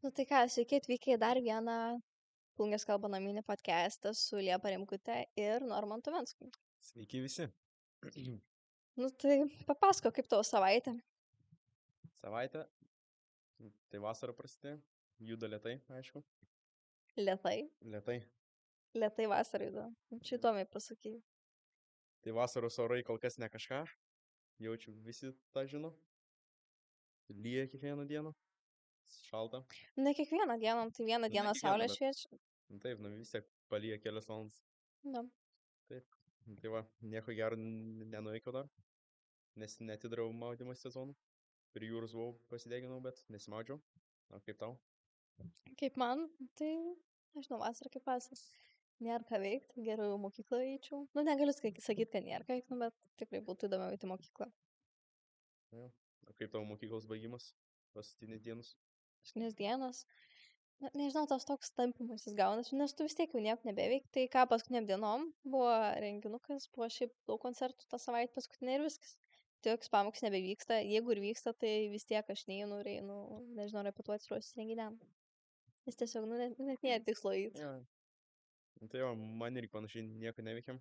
Nu tai ką, sveiki atvykę į dar vieną Plungės kalba naminį podcastą su Liepa Rimkute ir Normantu Vensku. Sveiki visi. Nu tai papasako, kaip tavo savaitė. Savaitė. Tai vasara prasidėjo. Juda lietai, aišku. Lietai. Lietai. Lietai vasarą juda. Čia įdomiai pasakai. Tai vasaros orai kol kas ne kažką. Jaučiu visi tą žino. Lyja kiekvieną dieną. Šalta. Ne kiekvieną dieną, tai vieną Ne dieną kiekvieną, saulė bet šviečia. taip, vis tiek palyja kelias valandas. Nu. Taip. Tai va, nieko gero nenuveikiau dar. Nes netidariau maudymo sezonų. Prie jūros buvau pasideginau, bet nesimaudžiau. O kaip tau? Kaip man, tai nežinau, vasarą kaip vasarą. Nėra ką veikti, geriau į mokyklą eičiau. Nu, negaliu sakyti, kad nėra ką veikti, bet tikrai būtų įdomiau eiti į mokyklą. Jo. O kaip tavo mokyklos baigimas? Paskutinės dienos? Paskutinės dienos. Na, nežinau, tas toks tampymasis gaunasi, nes tu vis tiek jau nieko nebeveik. Tai ką paskutiniam dienom buvo renginukas, buvo šiaip daug koncertų tą savaitę paskutinė ir viskas. Tai joks pamokas nebevyksta. Jeigu ir vyksta, tai vis tiek aš neinu ir einu, nežinau, repetuoti ruoštis renginiam. Nes tiesiog, nu, net nėra tikslo eiti. Jo. Tai jo, man irgi panašiai nieko neveikiam.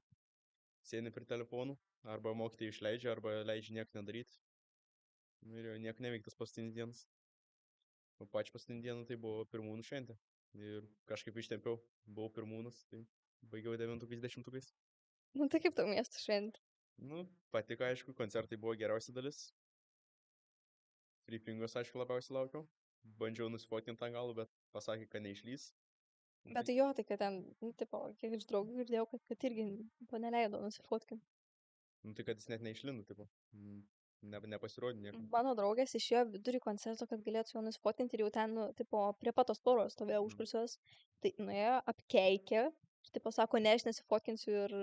Sėdi prie telefonų, arba mokytojai išleidžia, arba leidžia nieko nedaryti. Ir jau nieko neveiktas paskutinį dienas. O pačią paskutinį dieną tai buvo pirmūnų šventė. Ir kažkaip ištempiau, buvau pirmūnas, tai baigiau 9-10. Nu, tai kaip tau miesto šventė? Nu, patiko, aišku, koncertai buvo geriausia dalis. Fripingos, aišku, labiausiai laukiau. Bandžiau nusifotinti ant galų, bet pasakė, kad neišlys. Bet tai jo, tai kad ten, nu, tipo, kiek iš draugų girdėjau, kad irgi neleido nusifotkinti. Nu, tai kad jis net neišlindo, tipo. Nepasirodė nieko. Mano draugės išėjo vidurį koncerto, kad galėtų su jo nusifotkinti ir jau ten, nu, tipo, prie patos tvoros stovėjo užkulisiuos. Tai nuėjo, apkeikė, ir, tipo, sako, ne, aš nesifotkinsiu ir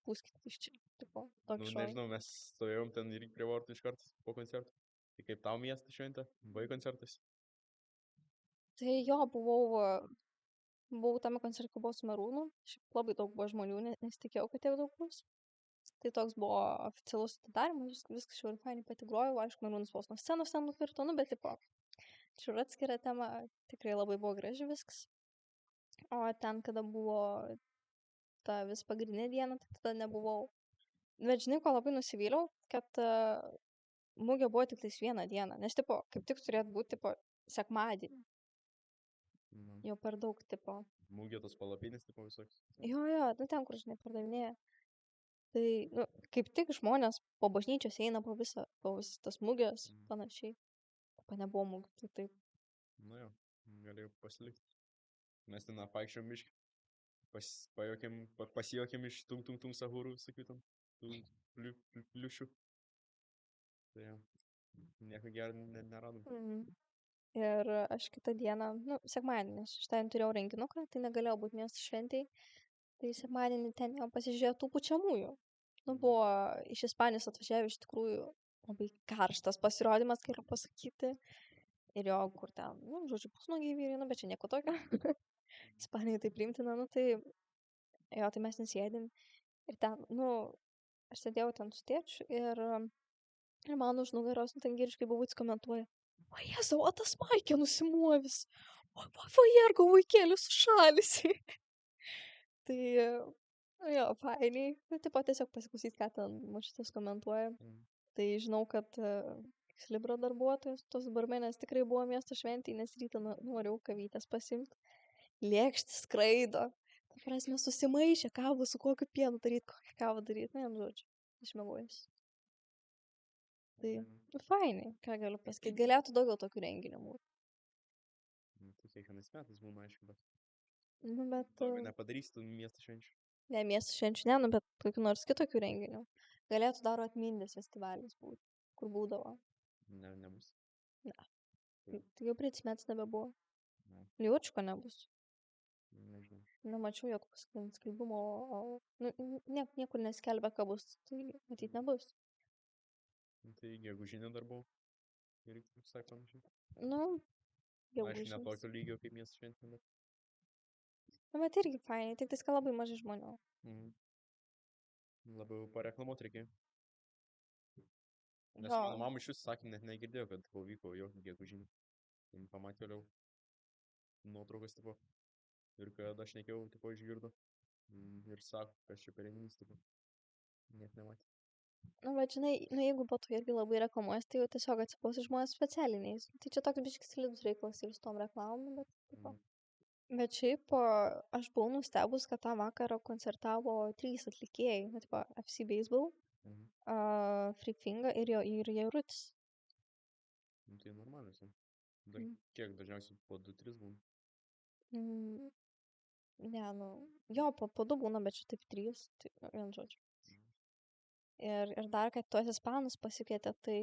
pūskit iš čia. Tipo, Nu, tokį šovį. nežinau, mes stovėjom ten irgi prie vartų iš karto po koncerto. Tai kaip tau miestas šventė? Buvai koncertas? Tai jo, buvau tame koncerte, kai buvo su Merūnu. Šiaip labai daug buvo žmonių, nesitikėjau, kad tiek daug bus. Tai toks buvo oficialus atidarimas, viskas jau ir fainai pati grojau, aišku, Merūnas vos nuo scenos ten nukirto, nu, bet, tipo, čia yra atskira tema, tikrai labai buvo graži viskas. O ten, kada buvo ta vis pagrindinė diena, tai tada nebuvau. Bet žinai, ko labai nusivyliau, kad mugė buvo tik tais vieną dieną, nes, tipo, kaip tik turėtų būti, tipo, sekmadienį. Nu, Jau per daug, tipo. mūgė tos palapinės, tipo visokios. Jo, nu ten, kur, žinai, pardavinėja. Tai, nu, kaip tik žmonės po bažnyčios eina po visas tas mugės, panašiai. Pa nebuvo mugė, tai taip. Nu jo, galėjau pasilikti. Mes ten apvaikščiom biškį. Pasijuokėm iš tum sahūrų, sakytum, tų pliušių. Tai jo, nieko gero neradom. Mhm. Ir aš kitą dieną, nu, sekmadienį, nes šitąjį turėjau renginuką, tai negalėjau būti miesto šventėj. Tai sekmadienį ten jau pasižiūrėjau tų pučiamųjų. Nu, buvo iš Ispanijos atvažiavę iš tikrųjų labai karštas pasirodymas, galiu pasakyti. Ir jo, kur ten, nu, žodžiu, pusnuogiai vyrai, nu, bet čia nieko tokio. Ispanijai tai priimtina, nu, tai, jo, tai mes nesėdėm. Ir ten, nu, aš sėdėjau ten su tėčiu ir man už nugaros, nu, ten giriškai babutis komentuoja. O Jėzau, o tas Maikė nusimuovis. O jergo vaikėlis sušalisi. Tai, nu jo, fainiai. Nu, taip pat tiesiog pasiklausyt, ką ten mačiutas komentuoja. Tai žinau, kad Slibro darbuotojas, tos barmenės tikrai buvo miesto šventėj, nes rytą norėjau kavytės pasimti. Lėkšti skraido. Ta prasme, susimaišė kavą su kokiu pienu daryt, kokią kavą daryt. Na, jam žodžiu, išmėgojus. Tai, nu, fainiai, ką galiu pasakyti. Galėtų daugiau tokių renginių būti. Tai kiekvienais metais būna, aišku, bet Nu, bet... daugiau nepadarysi tų miesto švenčių. Ne, miesto švenčių ne, nu, bet kokių nors kitokių renginių. Galėtų dar atmindės festivalis būti, kur būdavo. Nebus. Ne. Tai jau prisimets nebebuvo. Ne, Liučko nebus. nežinau. Nemačiau jokio paskutinio skelbimo, nu, niekur neskelbia, ką bus. Tai matyt nebus. Tai gegužinė dar buvo. Ir visai panašiai. Nu, jau Aišku, ne būsimas. tokio lygio kaip miesto šventė, bet... Nu, bet irgi fainai, tik tai labai mažai žmonių. Labiau pareklamuot reikėjo. Nes Jo. mano mama iš jūsų sakė, net negirdėjo, kad vyko jo gegužinė. Tai pamatė vėliau. nuotraukas, tipo, ir kad aš nekėjau, tipo, išgirdo. Ir sako, kas čia per renginys, tipo, net nematė. Nu, bet žinai, nu, jeigu po to irgi labai reklamuojas, tai jau tiesiog atsiklausys žmonės specialiniais. Tai čia toks biškis slidus reikalas ir su tom reklamom, bet, tipo. Bet šiaip aš buvau nustebus, kad tą vakarą koncertavo 3 atlikėjai, nu, tipo, FC Baseball, Free Finga ir Jaurutis. Nu, tai normaliai, Mm. kiek dažniausiai po 2-3 būna. Mm, ne, nu, jo, po 2 būna, bet čia taip 3, tai vien žodžiu. Ir dar, kad tuos ispanus pasikvietė, tai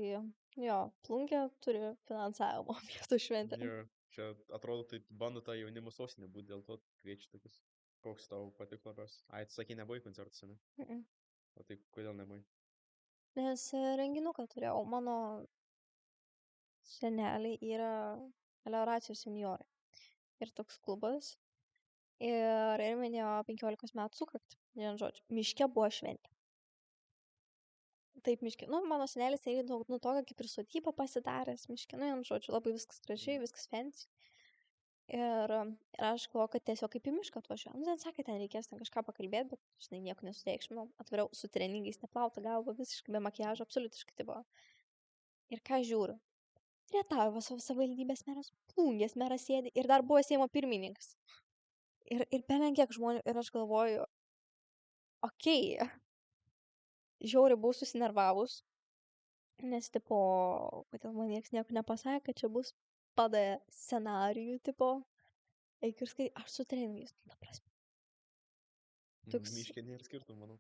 jo, Plungė turi finansavimo miesto šventę. Jo, čia atrodo, tai bando tą jaunimo sostinę būti, dėl to kviečiu tokius. Koks tau patiko labiausiai? Ai, tu sakei, nebuvai koncertuose, ne? Mm-mm. O tai kodėl nebuvai? Nes renginuką turėjau, mano seneliai yra melioracijos senjorai. Ir toks klubas. Ir minėjo 15 metų sukaktį. Vien žodžiu, miške buvo šventė. Taip, miške. Nu, mano senelis tai nu tokia kaip ir sodyba pasidaręs miške. Nu, vien žodžiu, labai viskas gražiai, viskas fancy. Ir aš galvoju, kad tiesiog kaip į mišką atvažiuoju. Nu, ten sakė, ten reikės ten kažką pakalbėti, bet, žinai, nieko nesureikšminau. Atvariau su treningais, neplauta galva, visiškai be makiažo, absoliutiškai tai buvo. Ir ką žiūriu? Rietavo savivaldybės meras, Plungės meras sėdi ir dar buvo Seimo pirmininkas. Ir belenkiek žmonių, ir aš galvoju, okei, žiauriai buvau susinervavus, nes, tipo, kodėl man nieks nieko nepasakė, kad čia bus padavė scenarijų, tipo, eik ir skai, aš su treningais, nu, ta prasme. Toks, Miškė nėra skirtumų, manau.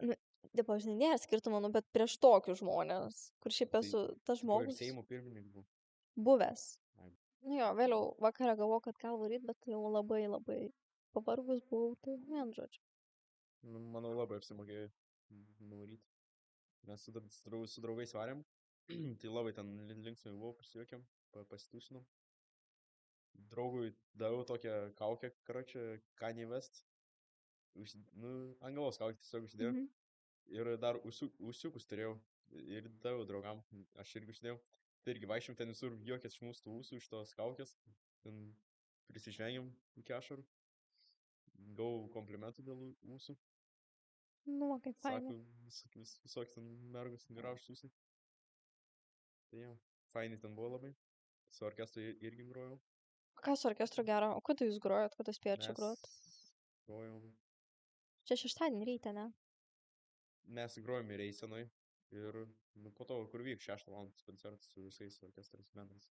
nu, tipo, žinai, nėra skirtumo, nu, bet prieš tokius žmonės, kur šiaip Tai, esu tas tipo, ir žmogus Seimo pirmininkas buvo. buvęs. Ai, Nu jo, vėliau vakarą galvojau, kad gal varyt, bet jau labai labai pavargus buvau, tai vien žodžiu. nu, manau, labai apsimokėjo nuvaryti. Mes su draugais varėm, tai labai ten linksmai buvau, prisijuokėm, pasitusinom. Draugui daviau tokią kaukę, karočią, Kanye West. Nu, ant galvos kaukę tiesiog užsidėjau. Mhm. Ir dar ūsiukus turėjau. Ir daviau draugam. Aš irgi užsidėjau. Tai irgi vaikščiam ten visur juokės iš mūsų tų ūsų, iš tos kaukės. Ten prisižvengiam iki ašarų. Gavau komplimentų dėl ūsų. Nu, va, kaip fainai. Sako, visokie ten mergus gražus ūsai. Tai jau, fainai ten buvo labai. Su orkestru irgi grojau. Ką su orkestru gero? O kada jūs grojot, kada spėjot čia Mes grot? grojom. Čia šeštadienį ryte, ne? Mes grojom ir eisenoj. Ir nu, po to, kur vyks 6 valandos koncertas su visais orkestrais menais.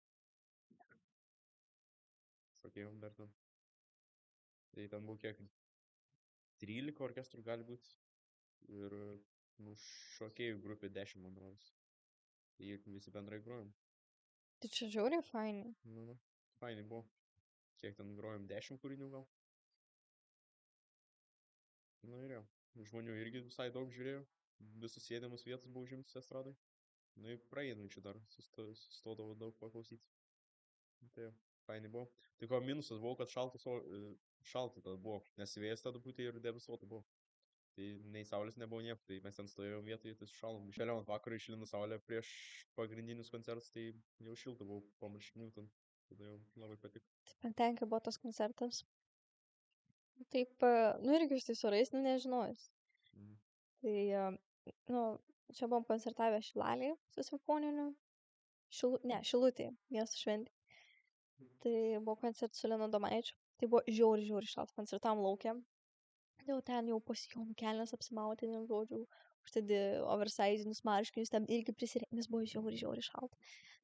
Sakėjom dar ten. Tai ten buvo kiek? 13 orkestrų gali būti. Ir nu, šokėjų grupė 10, man rodos. Tai visi bendrai grojom. Tai čia žiauriai fainai. Nu, fainai buvo. Kiek ten grojom 10 kūrinių gal. Nu ir jau. Žmonių irgi visai daug žiūrėjau. Visus sėdimus vietas buvo užimtus estradai. Nu ir praeinančių dar sustodavo daug paklausyti. Tai jau, fainai buvo. Tai ko minusas buvo, kad šalta tada buvo. Nes vėjas tada būtų ir debesuota buvo. Tai nei saulės nebuvo nieko, tai mes ten stovėjom vietoje, tai šalom. Išėliau ant vakarą, išlino saulė prieš pagrindinius koncertus, tai jau šilta buvo po marškinių ten. Tada jau labai patiko. Tai penkiolika buvo tas koncertas. Taip, nu irgi su tais orais, nu nežinojus. Mm. Tai, nu, čia buvom koncertavę Šilalėje su simfoniniu. Šilutėje, miesto šventė. Tai buvo koncertas su Linu Domaičiu. Tai buvo žiauriai šalta. Koncertavom laukia. Jau ten jau po sijonų kelnes apsimauti, vienu žodžiu, užtedi oversizinius marškinius, ten irgi prisirengti, nes buvo žiauriai šalta.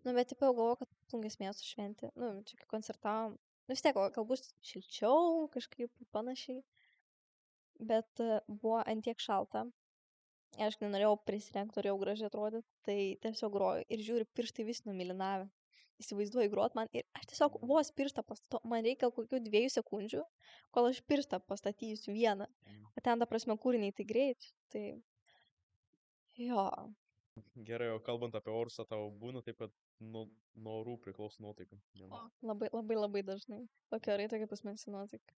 Nu, bet taip jau galvoju, kad Plungės miesto šventė, nu, čia kai koncertavom, nu, vis tiek, gal bus šilčiau, kažkaip panašiai, bet buvo antiek šalta. Aišku, nenorėjau prisirengti, norėjau gražiai atrodyti, tai tiesiog groju ir žiūri, pirštai vis numilinavę. Įsivaizduoju grot man ir aš tiesiog vos pirštą pastatau, man reikia kokių 2 sekundžių, kol aš pirštą pastatysiu vieną. O ten, ta prasme, kūriniai tai greit, tai jo. Gerai, o kalbant apie orus, tau būna taip, kad nuo orų priklauso nuotaika. Labai dažnai. Tokia orai, tokia pas man nuotaika.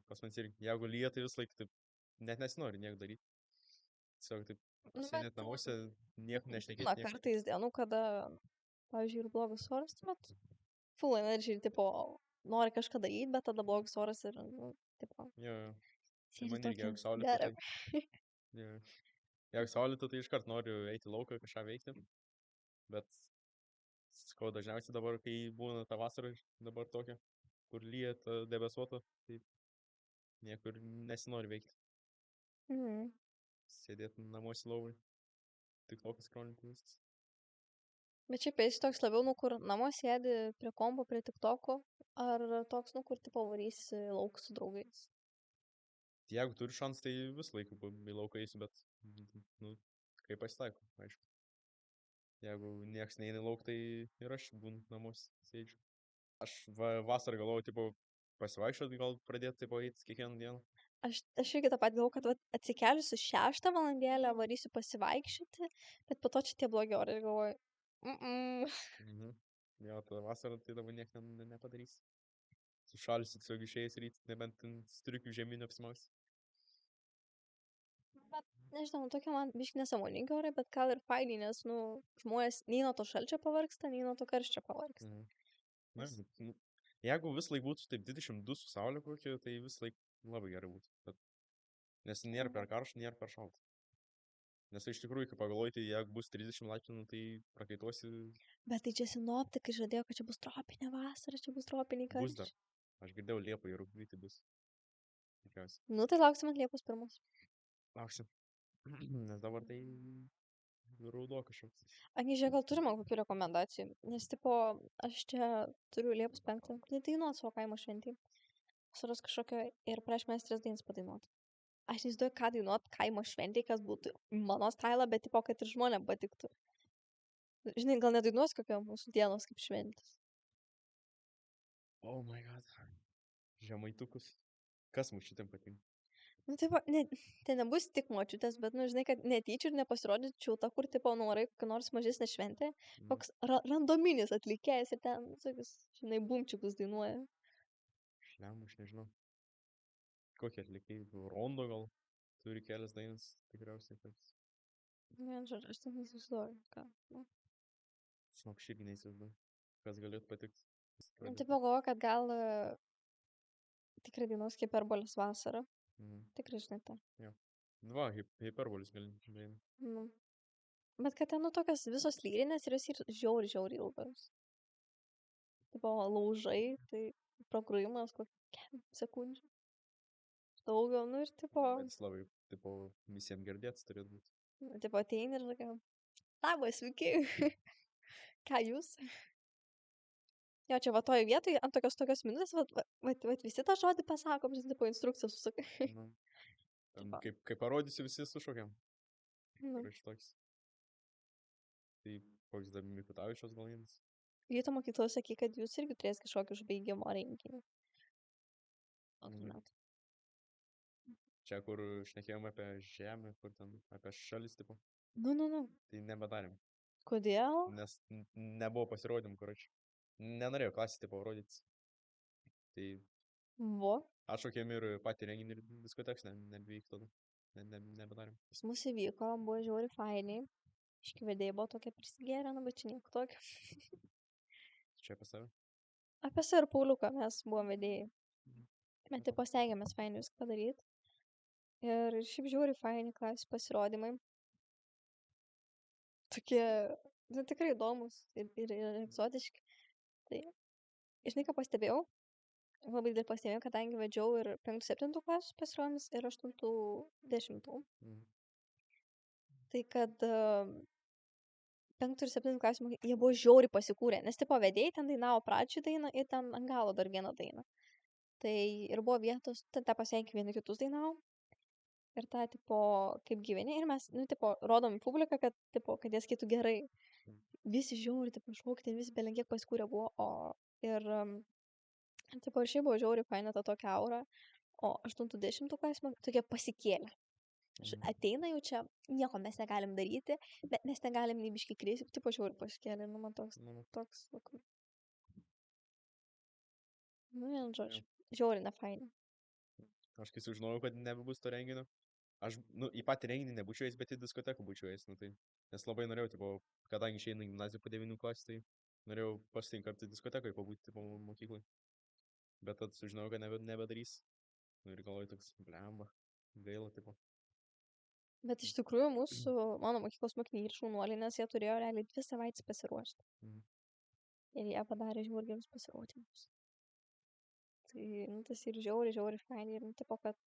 Pas man irgi, jeigu lyja, tai vis laik taip, net nesinori nieko daryti. Tiesiog taip, Nu, sėdėt namuose, nieko nešnekėti. Na, kartais dienų, kada, pavyzdžiui, ir blogas oras, bet full energy, tipo, nori kažką daryt, bet tada blogas oras ir, nu, tipo, Jo, jo. Tai sėdi man irgi, tokia jeigu saulėta, tai... nerami. Jo. Jeigu saulėta, tai iškart noriu eiti į lauką, kažką veikti. Bet, sakau, dažniausiai dabar, kai būna ta vasara, dabar tokia, kur lyja ta debesuota, tai niekur nesinori veikti. Mhm. Sėdėti namuose lovai, tik tokas skrolinti viskas. Bet šiaip esi toks labiau, nu, kur namuose sėdi prie kompo, prie tiktoko, ar toks, nu, kur tipo varysi lauk su draugais? Tai jeigu turiu šansą, tai visą laiką į lauką eisiu, bet, nu, kaip pasitaiko, aišku. Jeigu nieks neina į lauką, tai ir aš būnu namuose, sėdžiu. Aš vasarą galvoju, tipo, pasivaikščioti, gal pradėti, tipo, eiti kiekvieną dieną. Aš irgi tą patį galvoju, kad vat, atsikelsiu 6 valandėlę, varysiu pasivaikščioti, bet po to čia tie blogi orai ir galvoju, Mhm. Jo, tada vasarą tai dabar niek nepadarys. Sušalsi tiesiog išėjęs ryt, nebent ten striukių žemynų apsimaus. Bet nežinau, nu, tokie man biški nesąmoningi orai, bet gal ir faini, nes, nu, žmonės nei nuo to šalčio pavargsta, nei nuo to karščio pavargsta. Mhm. Na, Nes, nu, jeigu vis laik būtų taip 22 su saulė kokia, tai vis laik labai gerai būtų. Bet, nes nėra per karšta, nėra per šalta. Nes iš tikrųjų, kai pagalvoji, tai jeigu bus 30 laipsnių, nu, tai prakaituosi, bet tai čia sinoptikai žadėjo, kad čia bus tropinė vasara, čia bus tropiniai bus dar. karščiai. Aš girdėjau Liepą ir rugpjūtį bus. Tikriausiai. Nu, tai lauksim ant Liepos 1. Lauksim. Nes dabar tai raudo kažkoks. Ani, žiūrėk, gal turime kokių rekomendacijų, nes, tipo, aš čia turiu Liepos 5, dainuot savo kaimo šventį. Suras kažkokio ir prieš mes 3 dainas padainuot. Aš neįsivaizduoju, ką dainuot kaimo šventėj, kas būtų mano stylą, bet, tipo, kad ir žmonėm patiktų. Žinai, gal nedainuos kokio mūsų dienos kaip šventės. Oh my god. Žemaitukus. Kas mums šitam patinka? Nu, tipo, ne, tai nebus tik močiutės, bet, nu, žinai, kad netyčia ir nepasirodyčiau ta, kur, tipo, nuorai kokią nors mažesnę šventę, Mm. koks randominis atlikėjas ir ten, tokius, žinai, bumčiukus dainuoja. Šlem, aš nežinau. Kokie atlikėjai? Rondo gal turi kelias dainas, tikriausiai. Kas. Ne, žodžiu, aš ten neįsivaizduoju, ką. Nu, Žinok, aš irgi neįsivaizduoju. Kas galėtų patikti? nu, tipo, galvoju, kad gal tikrai dainuos hiperbolės vasarą. Mhm. Tikrai, žinai, tą. Jo. Va, hiperbolis gali daina. Nu. Bet kad ten, nu, tokios visos lyrinės ir jos ir žiauri, žiauri ilgos. Tipo, laužai, tai pragrojimas kokią sekundžių. Daugiau, nu, ir, tipo, Bet jis labai, tipo, visiems girdėts turėtų būti. tipo, ateini ir tokia, labas, sveiki. Ką jūs? Jo, čia va toj vietoj, ant tokios minutės, va, visi tą žodį pasakom, žinai, tipo, instrukciją susakai. Nu, ten, Tipo, kaip parodysiu, visi sušokiam. nu. Rašy toks. Tai koks dar Mikutavičiaus gal vienas. Ryto mokyklos sakė, kad jūs irgi turės kažkokį užbaigimo renginį. Antrų Mhm. metų. Čia, kur šnekėjom apie žemę, kur ten apie šalis, tipo. Nu, nu, nu. Tai nebedarėm. Kodėl? Nes nebuvo pasirodymų, kur aš. Nenorėjau klasį, tipo, rodyti. Tai Vo. atšaukėm ir patį renginį ir diskoteks nebevyk tada. Nebedarėm. Pas mus įvyko, buvo žiauri fainiai. Iškvedėjai buvo tokia prisigėrę, nu, bet čia nieko tokio. Čia apie save. Apie save ir Pauliuką mes buvom vedėjai. Mhm. Bet tipo stengiamės fainai viską padaryti. Ir šiaip žiauri faini klasių pasirodymai. Tokie, nu, tikrai įdomus ir egzotiški. Tai, žinai, ką pastebėjau? Labai didelį pastebėjau, kadangi vedžiau ir 5-7 klasių pasirodymus ir 8-10. Mhm. Tai kad 5 ir 7 klasių jie buvo žiauriai pasikūrę, nes tipo vedėjai ten dainavo pradžią dainą ir ten ant galo dar vieną dainą. Tai ir buvo vietos, ten tą pasveikinti vieni kitus dainavo. Ir tą, tipo, kaip gyveni. Ir mes, nu, tipo, rodom į publiką, kad, tipo, kad jie skaitų gerai. Mhm. Visi žiauri, tipo, šaukti, ten visi belenkiek pasikūrę buvo. Ir, tipo, ir šiaip buvo žiauri faina ta tokia aura. O 8-10 klasė tokie pasikėlę. Mhm. Ateina jau čia, nieko mes negalim daryti, bet mes negalim nei biškai kristi, tipo, žiauri pasikėlė. Nu, man toks, Nu, nu, vien jo. žodžiu. Žiauri nefaini. Aš kai sužinojau, kad nebebus to renginio, aš, nu, į patį renginį nebūčiau eis, bet į diskoteką būčiau eis, nu, tai, nes labai norėjau, tipo, kadangi išeinu į gimnaziją po 9 klasės, tai norėjau pasirinkti kartą diskotekai pabūti, tipo, mokyklai. Bet tad sužinojau, kad nebedarys. Nu ir galvoju toks, blemba, gaila, tipo. Bet iš tikrųjų mano mokyklos mokiniai ir šaunuoliai, nes jie turėjo realiai 2 savaitės pasiruošti. Mhm. Ir jie padarė žiauriai gerus pasirodymus. Tai, nu, tas ir žiauriai fainai. Ir, nu, tipo, kad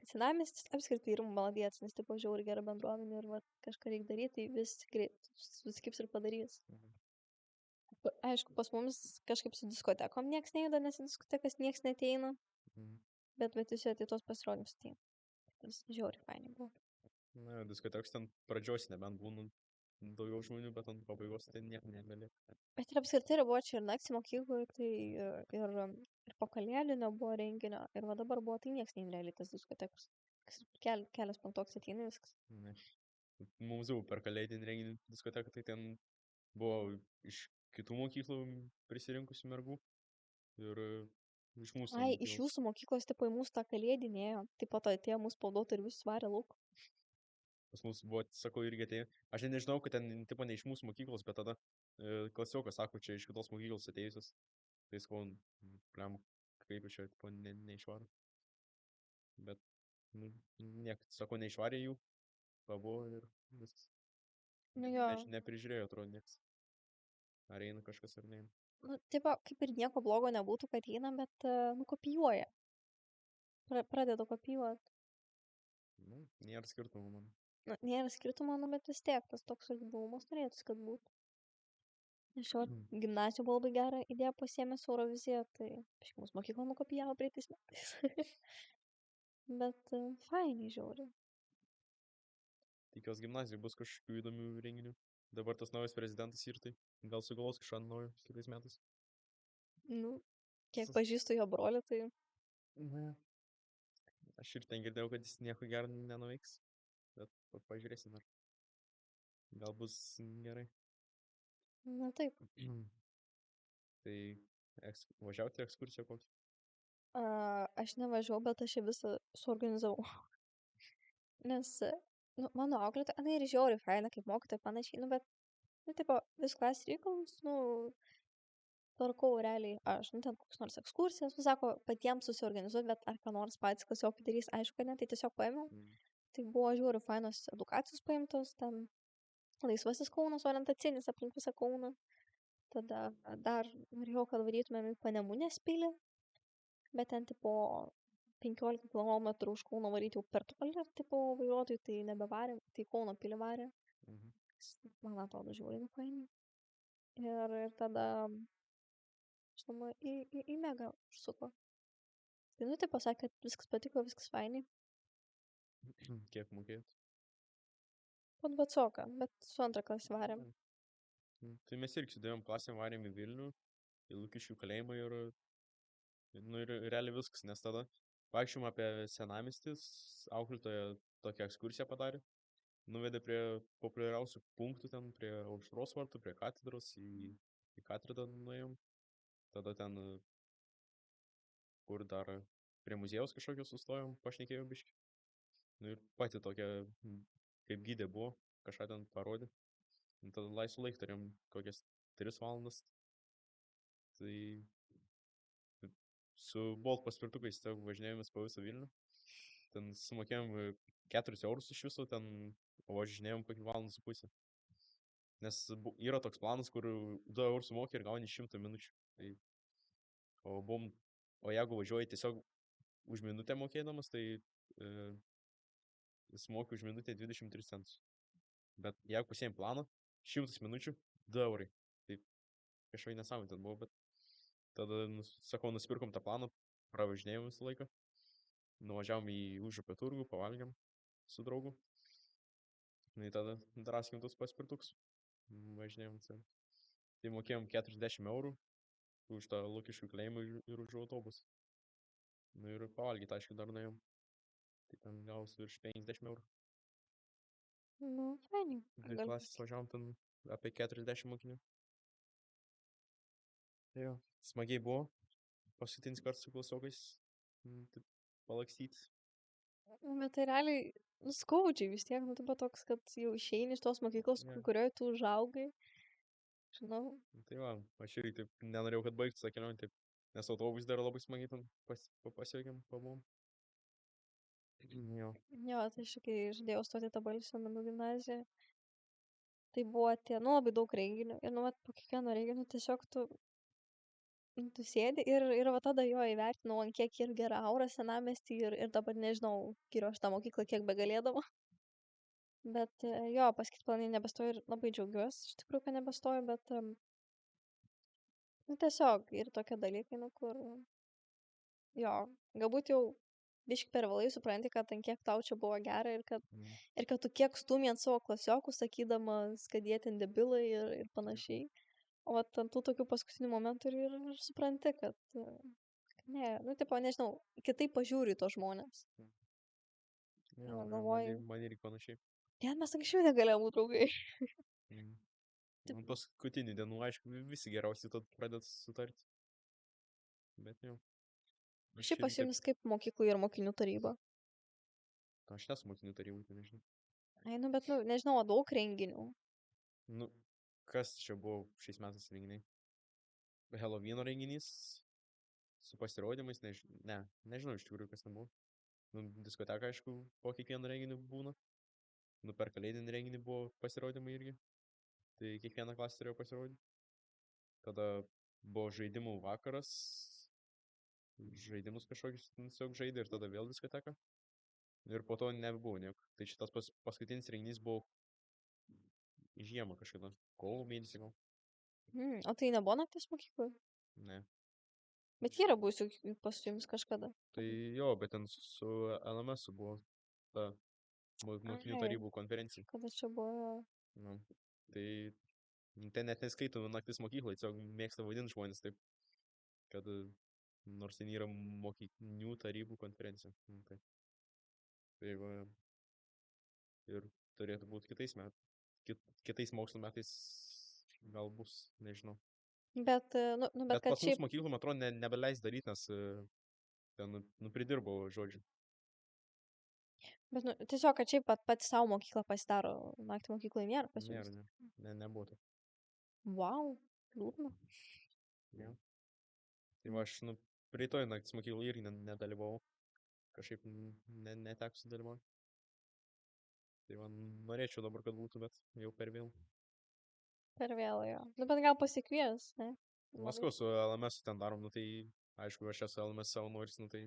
senamiestis apskritai yra maladėts, nes, tipo, žiauriai gera bendruomenė ir, va, kažką reikia daryti, tai visi greit susikibs ir padarys. Mhm. Aišku, pas mumis kažkaip su diskotekom nieks nejuda, nes į diskotekas nieks neteina, Mhm. bet visi tai tos pasirodymus ateina. Tas žiauriai fainai buvo. Na, diskotekus ten pradžios nebent būna daugiau žmonių, bet ant pabaigos tai nieko nebelieka. Bet ir apskritai buvo čia ir nakts mokykloje, tai ir po kalėdinio buvo renginio, ir va dabar buvo, tai nieks neina realiai tas diskotekas. Kelias penktoks ateina viskas. Ne. Mums jau per kalėdinį renginį diskoteką, tai ten buvo iš kitų mokyklų prisirinkusių mergų ir iš mūsų Ai, iš mokyklos. jūsų mokyklos, tipo, į mūsų tą kalėdinėjo, tai po to atėjo mūsų spaudoti ir visus varė lauk. Pas mus buvo, sakau, irgi atėjo. Aš net nežinau, kad ten, tipo, ne iš mūsų mokyklos, bet tada klasiokas sako, čia iš kitos mokyklos atėjusios. Tai sakau, pliam, kaip čia, tipo, neišvaro. Bet, nu, sakau, neišvarė jų, pabuvo ir viskas. Nu jo, Neprižiūrėjo, atrodo, nieks. Ar eina kažkas ar neina. nu, tipo, kaip ir nieko blogo nebūtų, kad eina, bet, nu, kopijuoja. Pradeda kopijuoti. Nu, nėra skirtumo, man. Nu, nėra skirtumo, nu, bet vis tiek tas toks originulumas turėtų, kad būtų. Aš jau gimnaziją buvo labai gerą idėją pasiėmęs Euroviziją, tai iš mūsų mokyklą nukopijavo praeitais metais. Bet fainai žiauriai. Tikiuosi gimnazijoje bus kažkokių įdomių renginių. Dabar tas naujas prezidentas ir tai gal sugalvos kažką naujo kitais metais. Nu, kiek pažįstu jo brolį, tai Na, aš ir ten girdėjau, kad jis nieko gero nenuveiks. Bet pažiūrėsim, ar gal bus gerai. na taip. Tai važiauti į ekskursiją kokią. Aš nevažiavau, bet aš ją visą suorganizavau. Nes, nu, mano auklėtoja, jinai ir žiauriai faina, kaip mokytoja panašiai, nu, bet, nu, tipo, vis klas reikalus, nu, tvarkau realiai aš, nu, ten koks nors ekskursijas, nu, sako, patiems susiorganizuoti, bet ar ką nors patys klasiokai darys, aišku, kad ne, tai tiesiog paėmiau. Tai buvo žiauriai fainos edukacijos paimtos, ten laisvasis Kaunas, orientacinis aplink visą Kauną. Tada dar norėjau, kad varytumėm į Panemunės pilį, bet ten tipo 15 km už Kauno varyti jau per toli, ir tipo vairuotojai tai nebevarė, tai Kauno pilį varė. Man atrodo žiauriai fainai. Ir tada, žinoma, į Megą užsuko. Tai nu, tai pasakė, kad viskas patiko, viskas fainai. Kiek mokėt? Po dvacoką, bet su antrą klasę varėm. Tai mes irgi su dviem klasėm varėm į Vilnių, į Lukiškių kalėjimą ir, nu, ir realiai viskas, nes tada vaikščiom apie senamiestis, auklėtoja tokią ekskursiją padarė, nuvedė prie populiariausių punktų ten, prie Aušros vartų, prie katedros, į katedrą nuėjom, tada ten, kur dar prie muziejaus kažkokio sustojom, pašnekėjom biškį. Nu ir pati tokia, kaip gydė buvo, kažką ten parodė. Nu, tada laisvų laik turėjom kokias 3 valandas. Tai su Bolt paspirtukais tiesiog važinėjomės po visą Vilnių. Ten sumokėjom 4 eurus iš viso, ten važinėjom kokį valandą su pusę. Nes yra toks planas, kur 2 eurus sumokė ir gauni 100 minučių. Tai, o jeigu važiuoji tiesiog už minutę mokėdamas, tai sumoki už minutę 23 centus. Bet jeigu pasiėm planą, 100 minučių, 2 eurai. Tai kažkai nesąmonė ten buvo, bet tada, sakau, nusipirkom tą planą, pravažinėjom visą laiką. Nuvažiavom į Užupio turgų, pavalgėm su draugu. Ir tada draskim tus paspirtukus. Važinėjom. Tai mokėjom 40 eurų už tą Lukiškių kalėjimą ir už autobusą. Nu ir pavalgyt, aišku, dar nuėjom. Tai ten gaus virš 50 eurų. Nu, fainai. Dvi klasės važiavom ten apie 40 mokinių. Tai jo, smagiai buvo. Paskutinis kartas su klasiokais. Taip, palakstyti. Bet tai realiai, nu, skaudžiai vis tiek, nu, tai toks, kad jau išeini iš tos mokyklos, kurioje tu užaugai. Žinau. Tai va, aš irgi taip nenorėjau, kad baigtų tą kelionę, taip Nes autobus dar labai smagiai ten pasiekėm, pabuvom. Jo. Jo, tai aš kai žadėjau stoti į tą Balsio menų gimnaziją, tai buvo tie, nu, labai daug renginių. Ir, nu, vat, po kiekvieno renginio tiesiog tu sėdi ir va tada jo įvertinau, ant kiek ir gera aura senamiestį ir dabar nežinau, giriu aš tą mokyklą kiek begalėdama. Bet jo, pasakyt planai nebestoju ir labai džiaugiuosi, iš tikrųjų, kad nebestoju, bet nu, tiesiog ir tokie dalykai, nu, kur, jo, galbūt jau biški per vėlai supranti, kad ant kiek tau čia buvo gera Mm. ir kad tu kiek stumi ant savo klasiokų, sakydamas, kad jie ten debilai ir panašiai. O vat ant tų tokių paskutinių momentų ir supranti, kad ne, nu, tipo, nežinau, kitaip pažiūri į tos žmonės. Jo, Jo, jo, galvoju, man irgi panašiai. net mes anksčiau negalėjom būt draugai. Mm. Taip. Nu, paskutinių dienų, aišku, visi geriausiai tad pradėt sutarti. Bet jau. Aš Šiaip pas irgi taip. jumis kaip mokyklų ir mokinių taryba. Aš nesu mokinių tarybų, tai nežinau. Ai, nu, bet, nu, nežinau, daug renginių. Nu, kas čia buvo šiais metais renginiai? Helovyno renginys su pasirodymais, nežinau iš tikrųjų, kas ten buvo. Nu, diskoteka, aišku, po kiekvieno renginio būna. Nu, per kalėdinį renginį buvo pasirodymai irgi. Tai kiekviena klasė turėjo pasirodyti. Tada buvo žaidimų vakaras. Žaidimus kažkokius tiesiog žaidė ir tada vėl diskoteka. Ir po to nebuvo nieko. Tai šitas paskutinis renginys buvo žiemą kažkada. Kovo mėnesį gal. O tai nebuvo naktis mokykloje? Ne. Bet yra buvusių pas jumis kažkada. Tai jo, bet ten su LMS buvo ta mokinių Ai, tarybų konferencija. kada čia buvo. Nu, tai ten net neskaito naktis mokykloje, tiesiog mėgsta vadinti žmonės taip, kad nors ten yra mokinių tarybų konferencija. Nu, tai va, ir turėtų būti kitais metais. Kitais mokslo metais gal bus, nežinau. Bet, nu, bet Bet kad pas mus šiaip, mokyklų, man atrodo, nebeleis daryti, nes ten pridirbo žodžiu. bet, nu, tiesiog, kad šiaip pati savo mokyklą pasidaro, naktį mokykloje nėra pas Nėra, jumis. nebuvo to. Wow, liūdna. Ja. Tai va, aš, rytoj naktis mokyklų irgi nedalyvau. Kažkaip neteko sudalyvauti. Tai va, norėčiau dabar, kad būtų, bet jau per vėl. Per vėlai jo. Nu, bet gal pasikvies, ne? Maskau su LMS ten darom, nu tai aišku, aš esu LMS savanoris, nu tai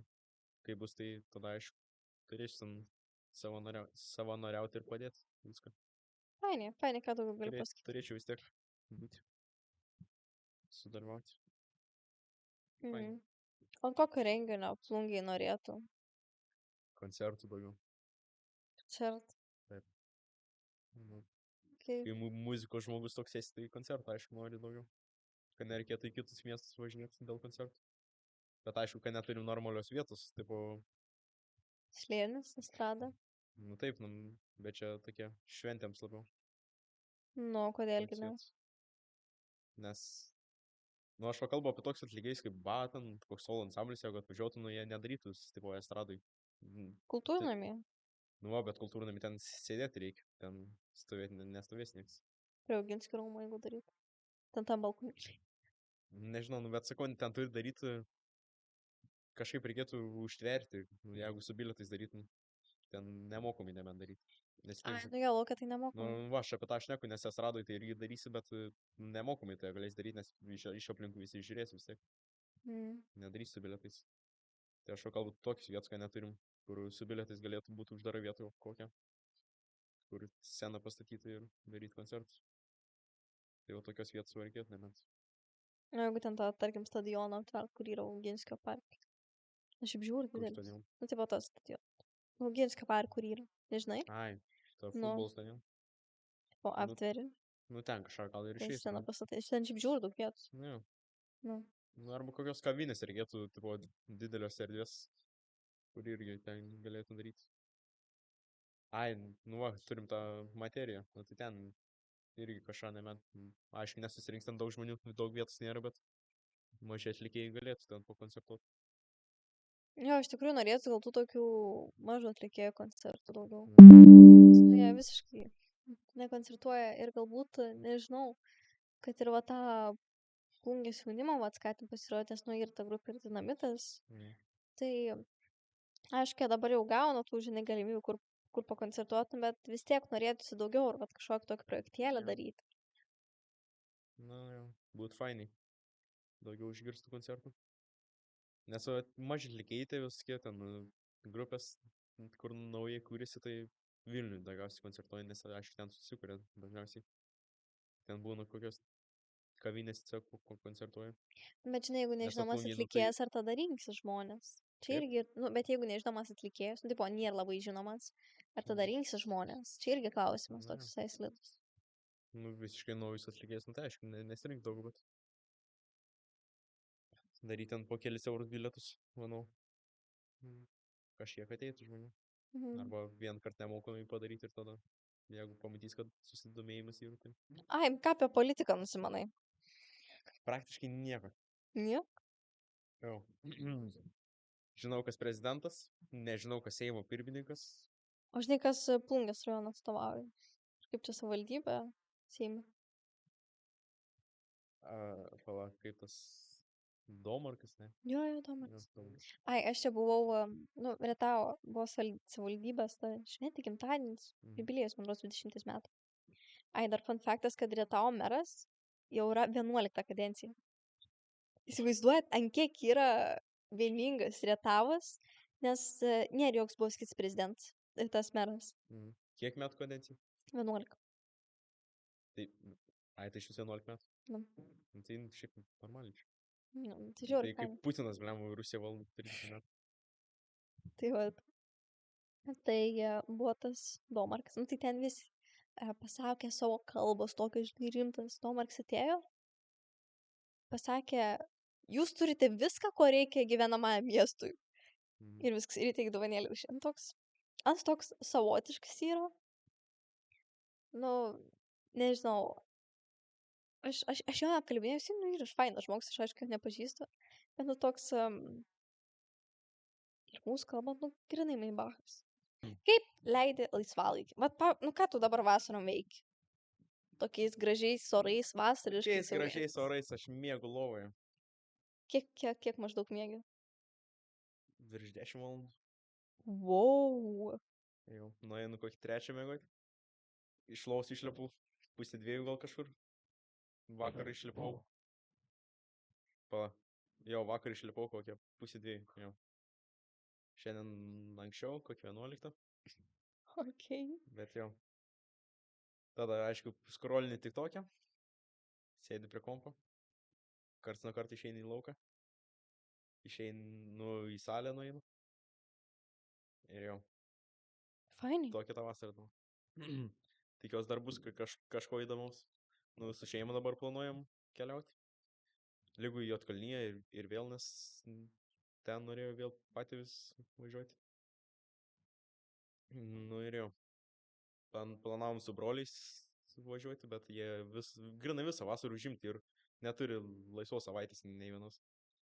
kai bus, tai tada aišku, turėsiu ten savanoriauti ir padėti viską. Fainai, ką daugiau galiu pasakyti. Turėčiau vis tiek būti. Sudalyvauti. Mhm. O kokio renginio plungiai norėtų? Koncertų daugiau. Koncert. Taip. Nu, Kai... kai muzikos žmogus toks esi, tai koncertą, aišku, nori daugiau. Kad nereikėtų į kitus miestus važinėti dėl koncertų. Bet aišku, kad neturim normalios vietos, tipo, Slėnis, estrada. nu taip, bet čia tokie šventėms labiau. Nu, kodėlgi ne? Toks vietos. Nes, aš pakalbu apie toks atlikėjus kaip Batan, koks solo ansamblis, jeigu atvažiuotų, jie nedarytų, tipo, estradai. Kultūrnamį. Nu, va, bet kultūrnami ten sėdėti reikia, ten stovėti nestovės nieks. Prie Auginskio rūmų, jeigu darytų. Ten tam balkonį. Nežinau, bet sakau, ten turi daryti, kažkaip reikėtų užtverti, jeigu su bilietais darytum, ten nemokamai nebent daryti. Nes Ai, princip, nu jo, laukia tai nu, nemokamai. va, aš apie tą šneku, nes estradoj tai irgi darysi, bet nemokamai tai galės daryti, nes iš aplinkų visi žiūrės vis tiek, nedarysi su bilietais. Tai aš kalbu tokius vietos, ką neturim, kur su bilietais galėtų būti uždara vieta kokia, kur sceną pastatyti ir daryti koncertus. Tai jau tokios vietos reikėtų, nebent. Nu, jeigu ten tą, tarkim, stadioną aptvert, kur yra Auginskio parke. Aš šiaip žiūriu Kur didelis. stadioną? Nu, tipo tas stadionas. Auginskio parke, kur yra. Nežinai? Ai, to Nu. futbolo stadioną. O aptveri. Nu, ten kažką gal ir Tai išeis. sceną pastatai. Aš ten šiaip žiūriu daug vietos. Nu, jo. Nu. Nu, arba kokios kavinės reikėtų, tipo, didelios erdvės, kur irgi ten galėtų daryti. Ai, nu va, turim tą materiją, nu tai ten irgi kažką nebent, aišku, nesusirinks ten daug žmonių, daug vietos nėra, bet maži atlikėjai galėtų ten pakoncertuoti. Jo, iš tikrųjų norėtų gal tų tokių mažų atlikėjų koncertų daugiau. Nu, jie visiškai nekoncertuoja ir galbūt, nežinau, kad ir va tą Plungės jaunimo, vat ką tik pasirodė, nes nauja ir ta grupė ir Dinamitas. Mhm. Tai aišku, jie dabar jau gauna tų, žinai, galimybių, kur pakoncertuotum, bet vis tiek norėtųsi daugiau ir vat kažkokį tokį projektėlį Jo. daryti. Na, jau, būtų fainai. Daugiau išgirstų koncertų. Nes va, maži atlikėjai tai visokie ten grupės, kur naujai kūrėsi, tai Vilniui daugiausiai koncertuoja, nes aš ten susikuria dažniausiai. Ten būna kokios kavinės tiesiog koncertuoja. Bet žinai, jeigu Nes va nežinomas plungėj, nu tai atlikėjas, ar tada rinksis žmonės? Čia kaip? irgi, nu, bet jeigu nežinomas atlikėjas, nu, tipo, nėra labai žinomas, ar tada Mhm. rinksis žmonės? Čia irgi klausimas Na, toks visai slidus. nu visiškai naujus atlikėjus, nu tai aišku, nesirink daug, bet daryti ten po kelis eurus bilietus, manau. Mhm. Kažkiek ateitų žmonių. Mhm. Arba vien kart nemokamai padaryti ir tada, jeigu pamatys, kad susidomėjimas yra, tai Ai, ką apie politiką nusimanai? praktiškai nieko. Nieko. Jau. Žinau, kas prezidentas, nežinau, kas Seimo pirmininkas. O žinai, kas Plungės rajoną atstovauja? Kaip čia savivaldybė? Seime. Pala, kaip tas Domarkas, ne? Jo, Jo, Domaras. Domarkas. Ai, aš čia buvau, nu, Retavo, buvo savivaldybės, ta, šventė gimtadienis, Mhm. jubiliejus, man rodos, 20 metų. Ai, dar fun faktas, kad Retavo meras jau yra 11 kadencija. Įsivaizduojat, ant kiek yra vieningas Retavas, nes nėra joks buvęs kitas prezidentas, tas meras. Mhm. Kiek metų kadencija? 11. Tai, tai iš vis 11 metų. Nu, Nu, tai šiaip normaliai. Čia. nu, tai Tai žiauriai kaip fainai. Putinas, blem, Rusiją valdo 30 metų. Tai va, tai buvo tas Domarkas. Nu, tai ten visi pasakė savo kalbos, tokios, žinai, rimtas. Domarkas atėjo, pasakė, jūs turite viską, ko reikia gyvenamajam miestui. Mhm. Ir viskas, ir įteik dovanėlį. Ant toks savotiškas yra. Nu, nežinau. Aš jo apkalbėjausi, nu, ir aš fainas žmogus, aš aišku, jo nepažįstu. Bet, nu, toks, ir mūsų kalba, nu, grinai Maibachas. Kaip leidi laisvalaikį? Vat, nu, ką tu dabar vasarom veiki? Tokiais gražiais orais, vasariškais, Kokiais gražiais saulėtais. orais aš miegu lovoje. Kiek maždaug miegi? Virš 10 valandų. Wow. Jau, nueinu kokį trečią mėgoti. Iš lovos išlipu, pusė dviejų gal kažkur. Vakar išlipau. Pala. Jo, vakar išlipau kokią pusė dviejų. Jo. Šiandien anksčiau, kokią 11. Okay. Bet jo. Tada, aišku, skrolini tik tokią. Sėdi prie kompo. Karts nuo karto išeini į lauką. Išeinu į salę nueinu. Ir jau. Fainai. Tokia ta vasara. Tikiuosi dar bus kažko įdomaus. Nu, su šeima dabar planuojam keliauti. Lygu į Jotkalnyje ir vėl, nes ten norėjau vėl patys važiuoti. Nu ir jau. Planavom su broliais važiuoti, bet jie grinai visą vasarą užimti ir neturi laisvos savaitės nei vienos.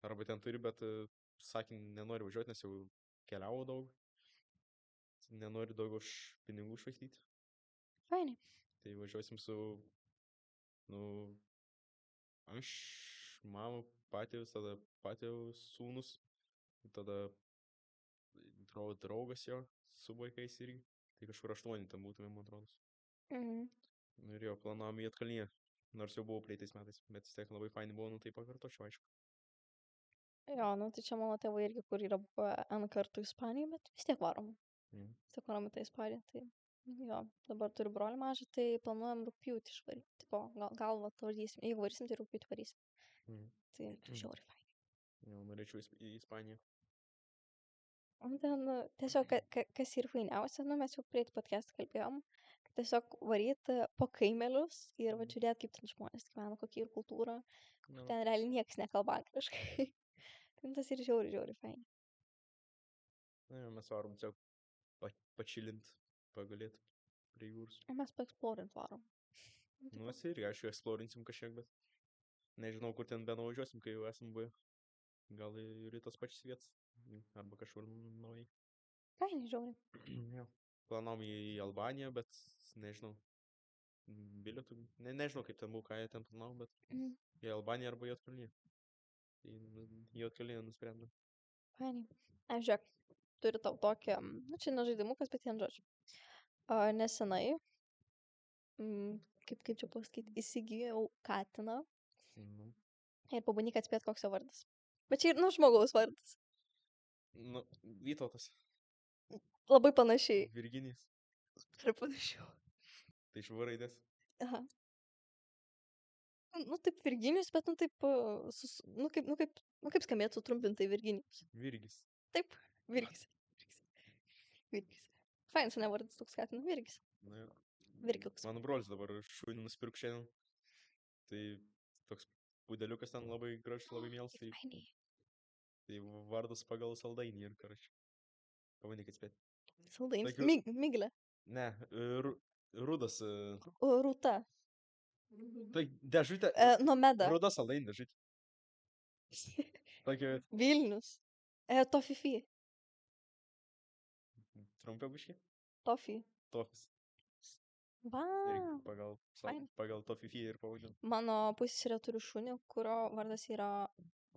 Arba ten turi, bet sakė, nenori važiuoti, nes jau keliavo daug. Nenori daug už pinigų švaistyti. Fainai. Tai važiuosim su, nu, aš, mama, patėvis, tada patėvis sūnus, tada draugas jo su vaikais irgi. Tai kažkur 8 tam būtumėm, man atrodo. Mhm. Nu ir jo, planavom į Jotkalnyje. Nors jau buvau praeitais metais, bet vis tiek labai fainai buvo, nu tai pakartočiau, aišku. Jo, nu tai čia mano tėvai irgi, kur yra buvę N kartų Ispanijai, bet vis tiek varom. Mhm. Vis tiek varom į tą Ispaniją. Tai jo, dabar turiu brolį mažą, tai planuojam rugpjūtį išvaryti. Tipo, gal va varysim. Jeigu varysim, tai rugpjūtį varysim. Mhm. Tai žiauriai fainai. Jau norėčiau į Ispaniją. O ten tiesiog, kas ir fainiausia, nu mes jau praeitį podcast'ą kalbėjom, kad tiesiog varyt po kaimelius ir va žiūrėt, kaip ten žmonės gyvena, kokia ir kultūra, kur Nu, ten realiai niekas nekalba angliškai. Tai tas ir žiauriai fainai. na, jau mes varom tiesiog pačilint, pagulėt prie jūros. O mes paeksplorint varom. Nu, Nu, tipo, mes irgi, aišku, eksplorinsim kažkiek, bet nežinau, kur ten benuvažiuosim, kai jau esam buvę. Gal ir į tas pačias vietas. Arba kažkur naujai. fainai žiauriai. Jo. Planavom į Albaniją, bet nežinau. bilietų. Nežinau, kaip ten buvo, ką jie ten planavo, bet Mm, į Albaniją arba Juodkalniją. Tai Juodkalniją nusprendė. fainai. Ai, žiūrėk, turiu tau tokį, nu čia ne žaidimukas, bet vien žodžiu. Nesenai, kaip čia pasakyti, įsigijau katiną Nu, ir pabandyk atspėti, koks jo vardas. Bet čia ir, nu, žmogaus vardas. nu, Vytautas. Labai panašiai. Virginijus. Ir panašiau. Tai iš V raidės. Aha. Nu, taip Virginijus, bet, nu, taip, kaip skambėtų sutrumpintai Virginijus. Virgis. Taip, Virgis. Virgis. Fainas, ne vardas toks katinas, Virgis. Nu, jo. Virgils. Mano brolis dabar šunį nusipirk šiandien. Tai toks pudeliukas ten labai gražus, labai mielas. Tai, Fainiai. tai vardas pagal saldainį ir karačiui. Pabandyk atspėti. Saldainis. Tokiu- Miglė. Ne, rudas. Rūta. Tai dėžutė. Nomeda. Ruda saldainį dėžutė. Tokia Vilnius. Tofifi. trumpiau biškį. Tofi. Tofis. Va. Irgi fain. pagal Tofifi ir pavadžin. Mano pusseserė turi šunį, kurio vardas yra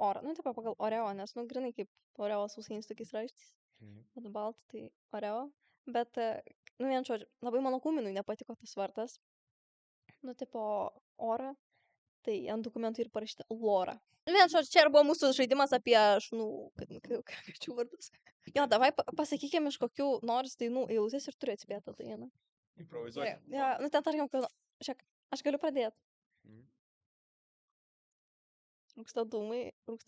Ora. Nu, taip pagal Oreo, nes, nu, grinai kaip Oreo sausainis tokiais raštais. Bet balta, tai Oreo. Bet, nu, vien žodžiu, labai mano kūminui nepatiko tas vardas. Nu, tipo Ora. Tai ant dokumentų ir parašyta Lora. Nu, vien žodžiu, čia ir buvo mūsų žaidimas apie šunų, kačių vardus. Jo, davai pasakykime iš kokių nors dainų eilutės ir turi atspėti tą dainą. Improvizuoti. Ja, nu, ten tarkim, kad... Žiūrėk, aš galiu pradėti. Mhm. Rūksta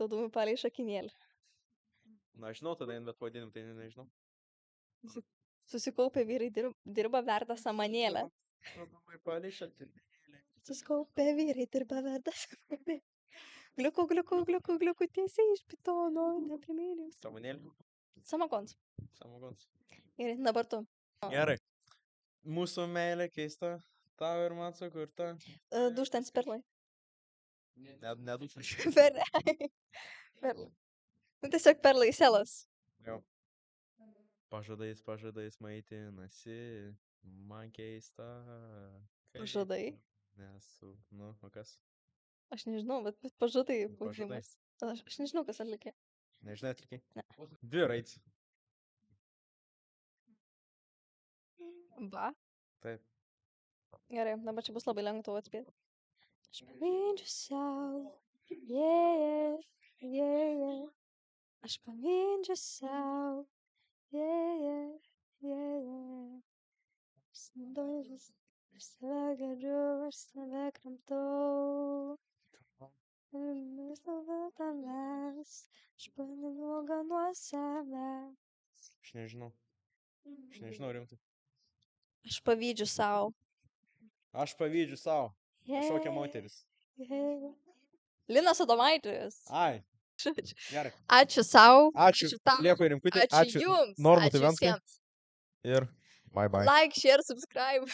dūmai palei šakinėlį. Na, aš žinau tą dainą, bet pavadinim tai nežinau. Susikaupę vyrai dirba verda samanėlę. Palei šaltinėlį. Susikaupę vyrai dirba verda samanėlę. Gliuku tiesiai iš bitono, neprimėlius. Samanėlį. Samagons. Samagons. Gerai, dabar tu. Gerai. Mūsų meilė keista, tau ir man sukurta. Duštens perlai. Nedūštas. Perlai. Nu, tiesiog perlai, selas. Jau. Pažadais maitinasi, man keista. Pažadai? Nesu, nu, o kas? Aš nežinau, bet pažadai. Pažadai. Aš nežinau, kas atlikė. Nežinai atlikai? Ne. 2 raidės. Va. Taip. Gerai, dabar čia bus labai lengva tau atspėti. Aš pavydžiu sau, yeah. Aš pavydžiu sau, yeah. Aš sandožus, aš save geriu, aš save kramtau. Ir save tavęs, aš panenuoga nuo savęs. Aš nežinau rimtai. Aš pavydžiu sau. Aš pavydžiu savo. Kažkokia moteris. Linas Adomaitis. Ai. Gerai. Ačiū sau. Ačiū. tau. Liepai Rimkutė. Ačiū jums. Normutui Ačiū Venskai. visiems. Ir bye bye. Like, share, subscribe.